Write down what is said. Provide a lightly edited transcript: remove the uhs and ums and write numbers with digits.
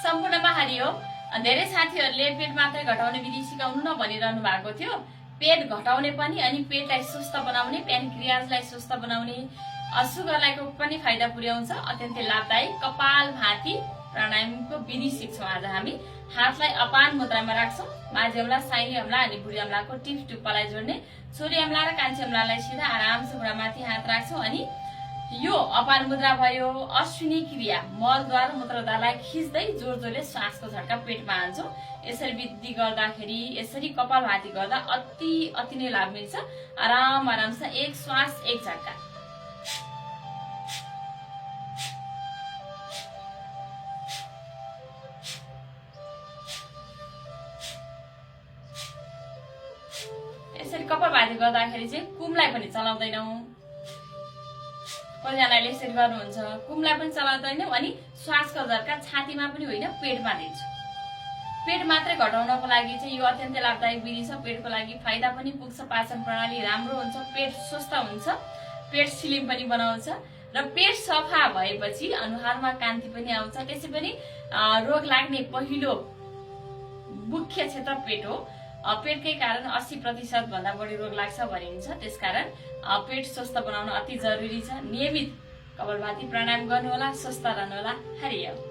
सम्पूर्णमा हरिओम। धेरै साथीहरूले पेट मात्रै घटाउने विधि सिकाउनु न भनिरहनु भएको थियो। पेट घटाउने पनि अनि पेटलाई स्वस्थ बनाउने, प्यानक्रियाजलाई स्वस्थ बनाउने, सुगरलाई पनि फाइदा पुर्याउँछ। अत्यन्तै लाभदायक कपालभाति प्राणायामको विधि सिक्छौं आज हामी। हातलाई अपान मुद्रामा राख्छौं। माझी अम्ला, साइली अम्ला अनि बुढी अम्लाको टिप टुप्पालाई जोड्ने। छोरी अम्ला र कान्छी अम्लालाई सिधा आरामसे घुँडामाथि हात राख्छौं अनि यो अपान मुद्रा भयो। अश्विनी क्रिया मलद्वार मूत्रद्वारलाई खिच्दै जोड-जोडले श्वासको झट्का पेटमा हान्छौं। यसरी विधि गर्दाखेरि, यसरी कपालभाति गर्दा अति नै लाभ मिल्छ। आरामसे एक श्वास एक झट्का। यसरी कपालभाति गर्दाखेरि चाहिँ कुमलाई पनि चलाउँदैनौं। कतिजनाले यसरी गर्नुहुन्छ, कुमलाई पनि चलाउँदैनौं अनि श्वासको झट्का छातीमा पनि होइन पेटमा दिन्छु। पेट मात्रै घटाउनको लागि चाहिँ यो अत्यन्तै लाभदायक विधि छ। पेटको लागि फाइदा पनि पुग्छ, पाचन प्रणाली राम्रो हुन्छ, पेट स्वस्थ हुन्छ, पेट स्लिम पनि बनाउँछ र पेट सफा भएपछि अनुहारमा कान्ति पनि आउँछ। त्यसै पनि रोग लाग्ने पहिलो मुख्य क्षेत्र पेट हो। पेटकै कारण 80% भन्दा बढी रोग लाग्छ भनिन्छ। त्यसकारण पेट स्वस्थ बनाउन अति जरुरी छ। नियमित कपालभाति प्राणायाम गर्नुहोला, स्वस्थ रहनुहोला। हरिओम।